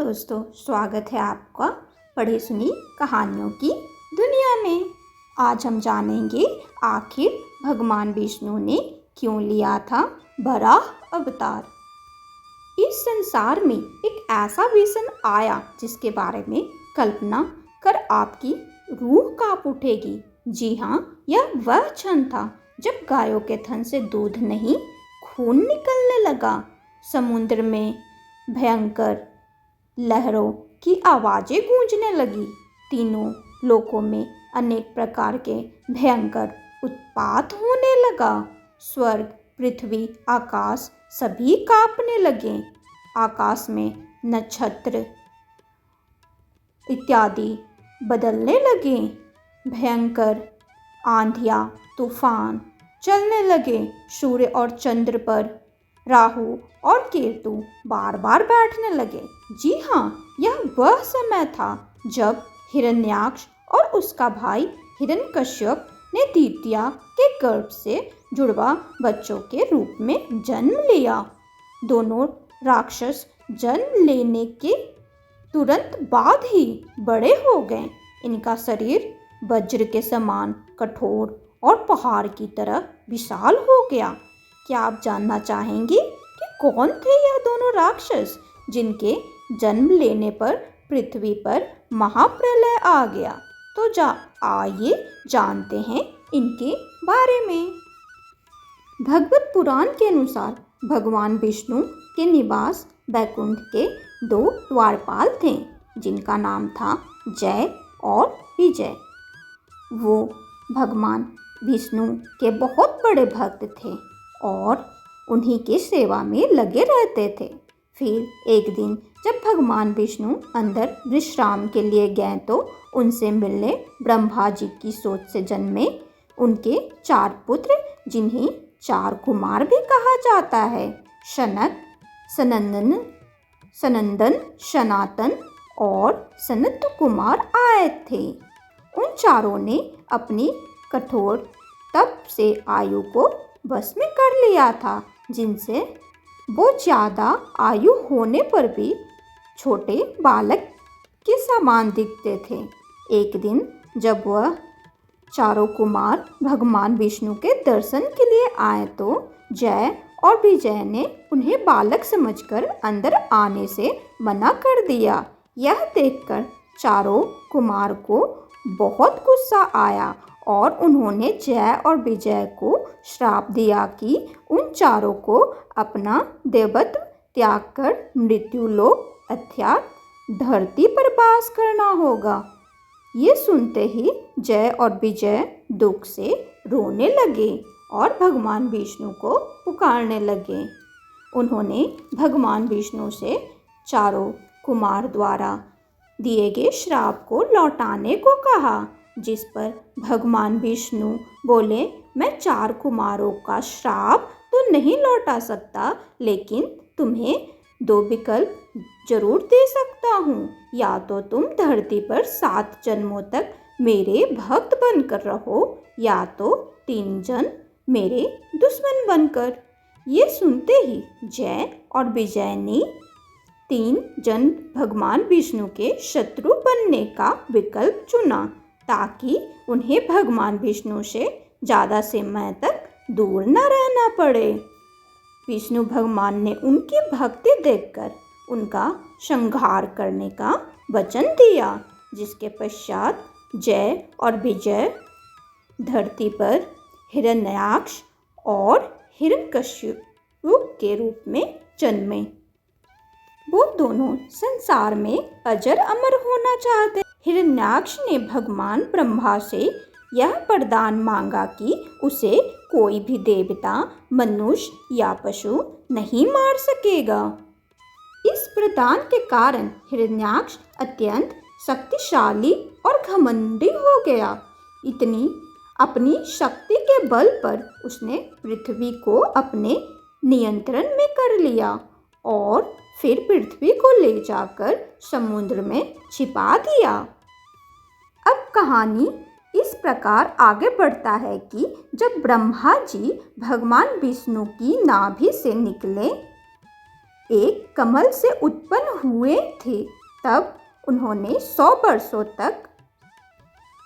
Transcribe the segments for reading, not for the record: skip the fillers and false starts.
दोस्तों, स्वागत है आपका पढ़ी सुनी कहानियों की दुनिया में। आज हम जानेंगे आखिर भगवान विष्णु ने क्यों लिया था वराह अवतार। इस संसार में एक ऐसा विषम आया जिसके बारे में कल्पना कर आपकी रूह कांप उठेगी। जी हाँ, यह वह क्षण था जब गायों के थन से दूध नहीं खून निकलने लगा। समुद्र में भयंकर लहरों की आवाजें गूंजने लगी। तीनों लोकों में अनेक प्रकार के भयंकर उत्पात होने लगा। स्वर्ग, पृथ्वी, आकाश सभी कांपने लगे। आकाश में नक्षत्र इत्यादि बदलने लगे। भयंकर आंधियां, तूफान चलने लगे। सूर्य और चंद्र पर राहु और केतु बार बार बैठने लगे। जी हाँ, यह वह समय था जब हिरण्याक्ष और उसका भाई हिरण्यकश्यप ने द्वितीया के गर्भ से जुड़वा बच्चों के रूप में जन्म लिया। दोनों राक्षस जन्म लेने के तुरंत बाद ही बड़े हो गए। इनका शरीर वज्र के समान कठोर और पहाड़ की तरह विशाल हो गया। क्या आप जानना चाहेंगे कि कौन थे यह दोनों राक्षस जिनके जन्म लेने पर पृथ्वी पर महाप्रलय आ गया? तो आइए जानते हैं इनके बारे में। भगवत पुराण के अनुसार भगवान विष्णु के निवास वैकुंठ के दो द्वारपाल थे जिनका नाम था जय और विजय। वो भगवान विष्णु के बहुत बड़े भक्त थे और उन्हीं की सेवा में लगे रहते थे। फिर एक दिन जब भगवान विष्णु अंदर विश्राम के लिए गए तो उनसे मिलने ब्रह्मा जी की सोच से जन्मे उनके चार पुत्र, जिन्हें चार कुमार भी कहा जाता है, शनक, सनंदन, सनातन और सनत कुमार आए थे। उन चारों ने अपनी कठोर तप से आयु को बस में कर लिया था, जिनसे वो ज़्यादा आयु होने पर भी छोटे बालक के समान दिखते थे। एक दिन जब वह चारों कुमार भगवान विष्णु के दर्शन के लिए आए तो जय और विजय ने उन्हें बालक समझकर अंदर आने से मना कर दिया। यह देखकर चारों कुमार को बहुत गुस्सा आया और उन्होंने जय और विजय को श्राप दिया कि उन चारों को अपना देवत्व त्याग कर मृत्युलोक अर्थात धरती पर वास करना होगा। ये सुनते ही जय और विजय दुख से रोने लगे और भगवान विष्णु को पुकारने लगे। उन्होंने भगवान विष्णु से चारों कुमार द्वारा दिए गए श्राप को लौटाने को कहा, जिस पर भगवान विष्णु बोले, मैं चार कुमारों का श्राप तो नहीं लौटा सकता, लेकिन तुम्हें दो विकल्प जरूर दे सकता हूँ। या तो तुम धरती पर 7 जन्मों तक मेरे भक्त बनकर रहो, या तो 3 जन्म मेरे दुश्मन बनकर। ये सुनते ही जय और विजय ने 3 जन्म भगवान विष्णु के शत्रु बनने का विकल्प चुना, ताकि उन्हें भगवान विष्णु से ज़्यादा समय तक दूर न रहना पड़े। विष्णु भगवान ने उनकी भक्ति देखकर उनका संहार करने का वचन दिया, जिसके पश्चात जय और विजय धरती पर हिरण्याक्ष और हिरण्यकश्यप के रूप में जन्मे। वो दोनों संसार में अजर अमर होना चाहते। हिरण्याक्ष ने भगवान ब्रह्मा से यह वरदान मांगा कि उसे कोई भी देवता, मनुष्य या पशु नहीं मार सकेगा। इस वरदान के कारण हिरण्याक्ष अत्यंत शक्तिशाली और घमंडी हो गया। अपनी शक्ति के बल पर उसने पृथ्वी को अपने नियंत्रण में कर लिया और फिर पृथ्वी को ले जाकर समुद्र में छिपा दिया। अब कहानी इस प्रकार आगे बढ़ता है कि जब ब्रह्मा जी भगवान विष्णु की नाभि से निकले एक कमल से उत्पन्न हुए थे। तब उन्होंने 100 वर्षों तक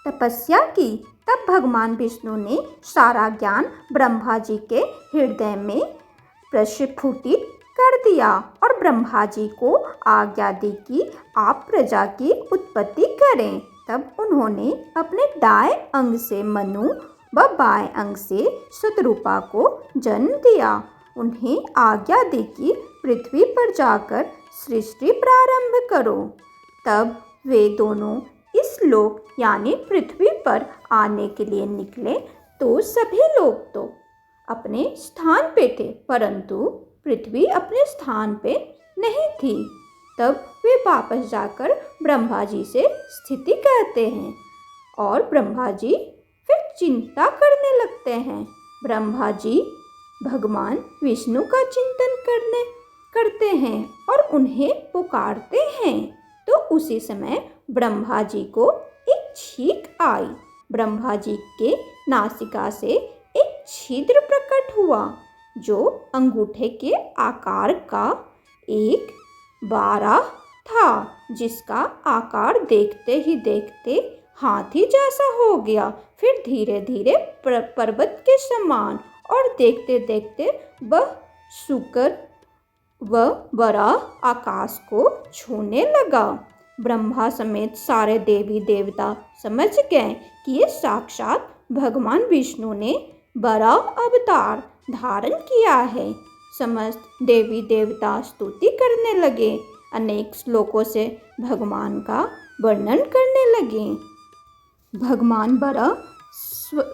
तपस्या की। तब भगवान विष्णु ने सारा ज्ञान ब्रह्मा जी के हृदय में प्रस्फुटित कर दिया और ब्रह्मा जी को आज्ञा दी कि आप प्रजा की उत्पत्ति करें। तब उन्होंने अपने दाएं अंग से मनु व बाएं अंग से शतरूपा को जन्म दिया। उन्हें आज्ञा दी कि पृथ्वी पर जाकर सृष्टि प्रारंभ करो। तब वे दोनों इस लोक यानी पृथ्वी पर आने के लिए निकले। तो सभी लोग तो अपने स्थान पे थे, परंतु पृथ्वी अपने स्थान पे नहीं थी। तब वे वापस जाकर ब्रह्मा जी से स्थिति कहते हैं और ब्रह्मा जी फिर चिंता करने लगते हैं। ब्रह्मा जी भगवान विष्णु का चिंतन करते हैं और उन्हें पुकारते हैं। तो उसी समय ब्रह्मा जी को एक छींक आई। ब्रह्मा जी के नासिका से एक छिद्र प्रकट हुआ जो अंगूठे के आकार का एक बारह था, जिसका आकार देखते ही देखते हाथी जैसा हो गया, फिर धीरे धीरे पर्वत के समान, और देखते देखते वह शुक्र व बड़ा आकाश को छूने लगा। ब्रह्मा समेत सारे देवी देवता समझ गए कि ये साक्षात भगवान विष्णु ने बड़ा अवतार धारण किया है। समस्त देवी देवता स्तुति करने लगे, अनेक श्लोकों से भगवान का वर्णन करने लगे। भगवान बड़ा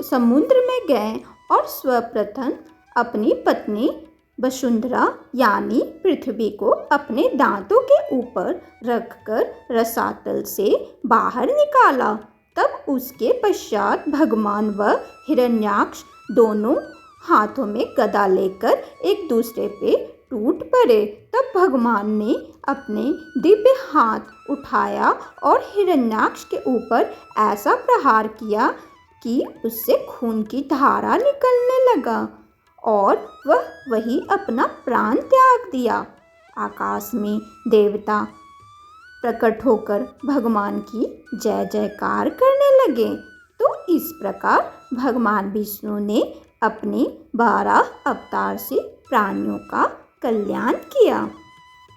समुद्र में गए और सर्वप्रथम अपनी पत्नी वसुंधरा यानी पृथ्वी को अपने दांतों के ऊपर रखकर रसातल से बाहर निकाला। तब उसके पश्चात भगवान व हिरण्याक्ष दोनों हाथों में गदा लेकर एक दूसरे पे टूट पड़े। तब भगवान ने अपने दिव्य हाथ उठाया और हिरण्याक्ष के ऊपर ऐसा प्रहार किया कि उससे खून की धारा निकलने लगा और वह वही अपना प्राण त्याग दिया। आकाश में देवता प्रकट होकर भगवान की जय जयकार करने लगे। तो इस प्रकार भगवान विष्णु ने अपने 12 अवतार से प्राणियों का कल्याण किया।